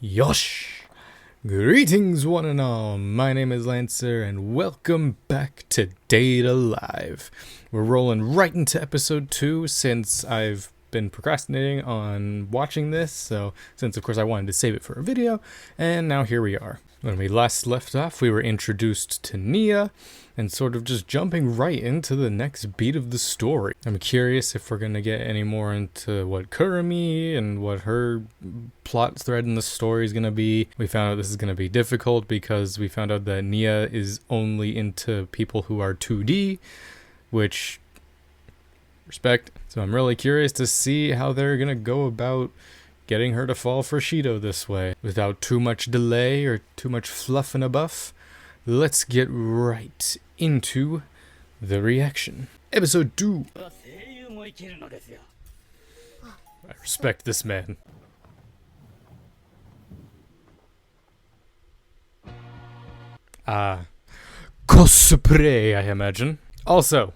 Yosh! Greetings, one and all. My name is Lancer, and welcome back to Data Live. We're rolling right into episode 2 since I've been procrastinating on watching this, since of course I wanted to save it for a video, and now here we are. When we last left off, we were introduced to Nia, and sort of just jumping right into the next beat of the story. I'm curious if we're going to get any more into what Kurumi and what her plot thread in the story is going to be. We found out this is going to be difficult because we found out that Nia is only into people who are 2D, which, respect. So I'm really curious to see how they're going to go about getting her to fall for Shido this way. Without too much delay or too much fluff and a buff, let's get right into the reaction. Episode 2. I respect this man. Cosplay, I imagine. Also,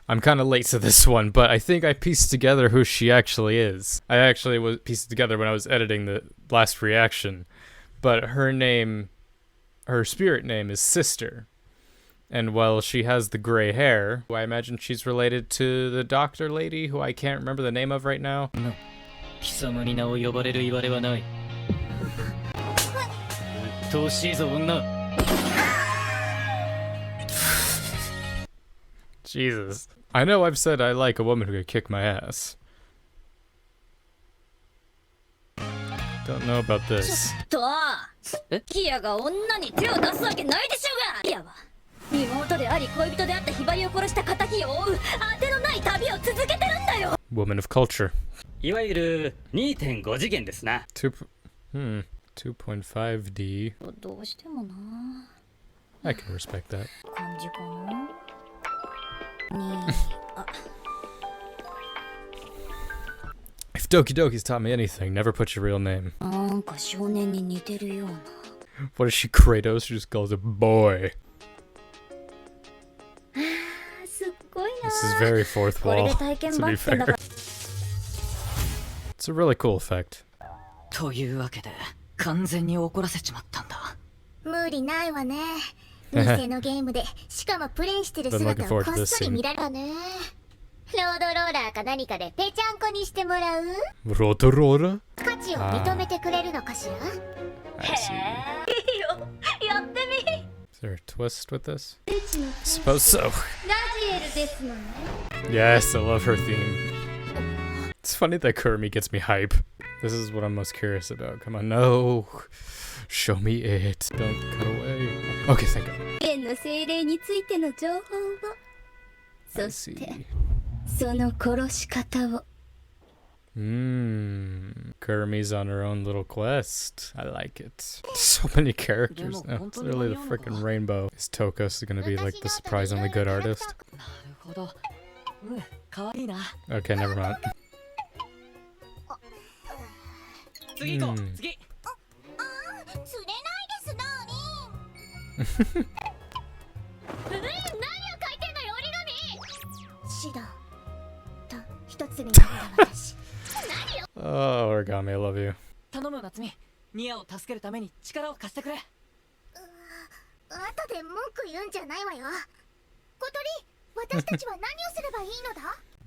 I'm kind of late to this one, but I think I pieced together who she actually is. I actually was pieced together when I was editing the last reaction, but her spirit name is Sister. And while she has the gray hair, I imagine she's related to the doctor lady who I can't remember the name of right now. No. Jesus. I know I've said I like a woman who could kick my ass. Don't know about this. Woman of culture. 2.5D. I can respect that. If Doki Doki's taught me anything, never put your real name. What is she, Kratos? She just calls it boy. This is very fourth wall, to be fair. It's a really cool effect. Been looking forward to this scene. Rotorora? I see. Is there a twist with this? Suppose so. Yes, I love her theme. It's funny that Kurumi gets me hype. This is what I'm most curious about. Come on, no. Show me it. Don't cut away. Okay, thank God. I see. Kurumi's on her own little quest. I like it. So many characters now. It's literally the freaking rainbow. Is Tokos gonna be like the surprisingly good artist? Okay, never mind. Oh, Origami, I love you.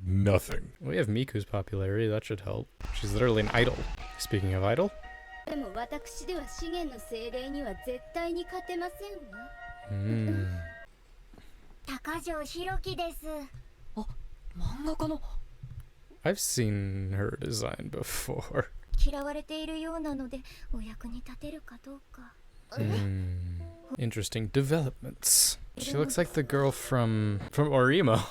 Nothing. We have Miku's popularity, that should help. She's literally an idol. Speaking of idol. I've seen her design before. Interesting developments. She looks like the girl from Orimo.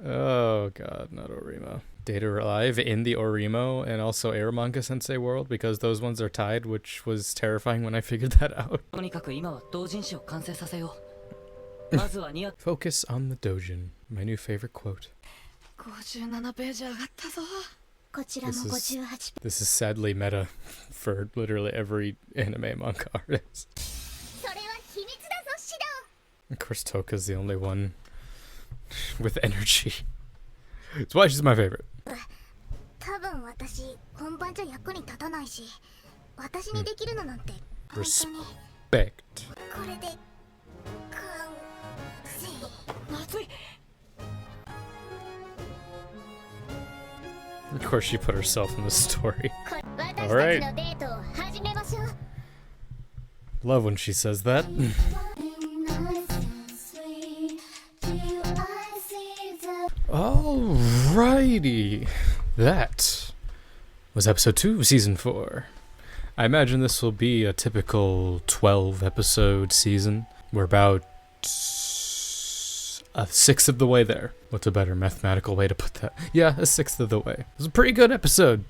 Oh god, not Orimo. Data Live in the Orimo and also Eromanga Sensei world, because those ones are tied, which was terrifying when I figured that out. Focus on the Dojin. My new favorite quote. This is sadly meta for literally every anime manga artist. Of course, Toka's the only one with energy. It's why she's my favorite. 私にできるのなんて本当に Respect. これで完成。まずい。 Of course, she put herself in the story. 私たちのデートを始めましょう。 Love when she says that. Alrighty. That was episode 2 of season 4. I imagine this will be a typical 12 episode season. We're about a sixth of the way there. What's a better mathematical way to put that? Yeah, a sixth of the way. It was a pretty good episode.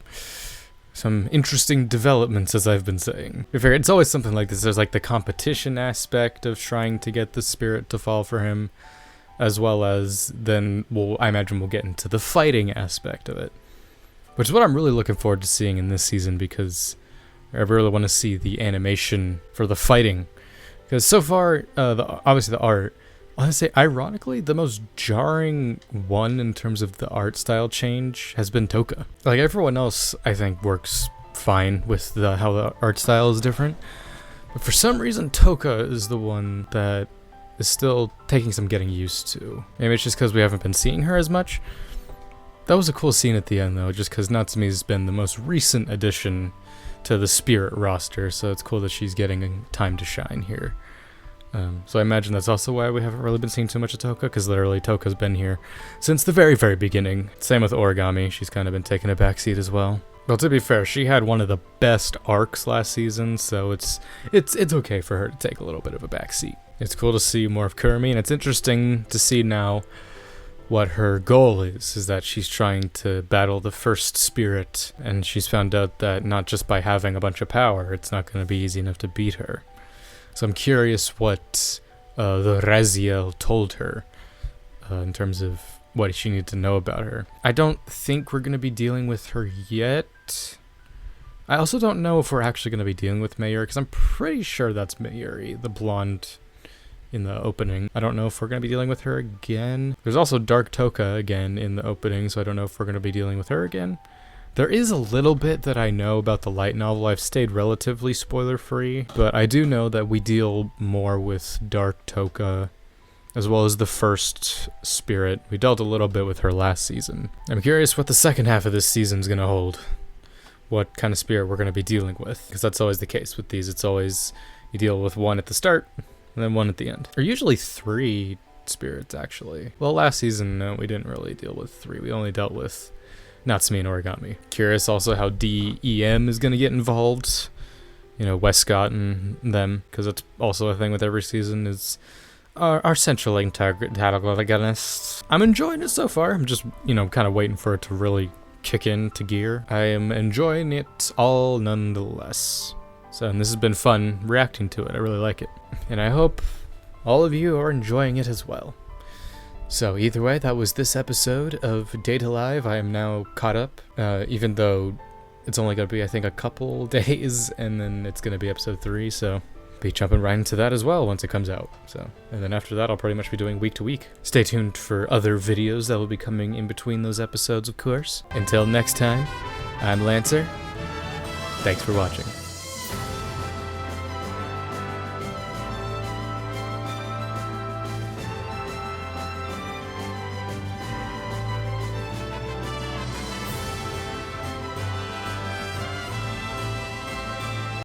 Some interesting developments, as I've been saying. It's always something like this. There's like the competition aspect of trying to get the spirit to fall for him, as well as then I imagine we'll get into the fighting aspect of it, which is what I'm really looking forward to seeing in this season, because I really want to see the animation for the fighting. Because so far, obviously the art, I want to say, ironically, the most jarring one in terms of the art style change has been Toka. Like, everyone else, I think, works fine with how the art style is different. But for some reason, Toka is the one that is still taking some getting used to. Maybe it's just because we haven't been seeing her as much. That was a cool scene at the end, though, just because Natsume's been the most recent addition to the Spirit roster, so it's cool that she's getting time to shine here. So I imagine that's also why we haven't really been seeing too much of Toka, because literally Toka's been here since the very, very beginning. Same with Origami, she's kind of been taking a backseat as well. Well, to be fair, she had one of the best arcs last season, so it's okay for her to take a little bit of a backseat. It's cool to see more of Kurumi, and it's interesting to see now what her goal is that she's trying to battle the first spirit, and she's found out that not just by having a bunch of power, it's not going to be easy enough to beat her. So I'm curious what the Raziel told her in terms of what she needed to know about her. I don't think we're going to be dealing with her yet. I also don't know if we're actually going to be dealing with Mayuri, because I'm pretty sure that's Mayuri, the blonde in the opening. I don't know if we're going to be dealing with her again. There's also Dark Toka again in the opening, so I don't know if we're going to be dealing with her again. There is a little bit that I know about the light novel. I've stayed relatively spoiler-free, but I do know that we deal more with Dark Toka, as well as the first spirit. We dealt a little bit with her last season. I'm curious what the second half of this season is going to hold. What kind of spirit we're going to be dealing with, because that's always the case with these. It's always, you deal with one at the start, and then one at the end. Or usually 3 spirits, actually. Well, last season, no, we didn't really deal with 3. We only dealt with Natsume and Origami. Curious also how DEM is going to get involved. You know, Westcott and them, because that's also a thing with every season, is our central antagonist. I'm enjoying it so far. I'm just, kind of waiting for it to really kick into gear. I am enjoying it all nonetheless. So, and this has been fun reacting to it. I really like it. And I hope all of you are enjoying it as well. So either way, that was this episode of Date A Live. I am now caught up, even though it's only going to be, I think, a couple days, and then it's going to be episode 3, so be jumping right into that as well once it comes out. So, and then after that, I'll pretty much be doing week to week. Stay tuned for other videos that will be coming in between those episodes, of course. Until next time, I'm Lancer. Thanks for watching.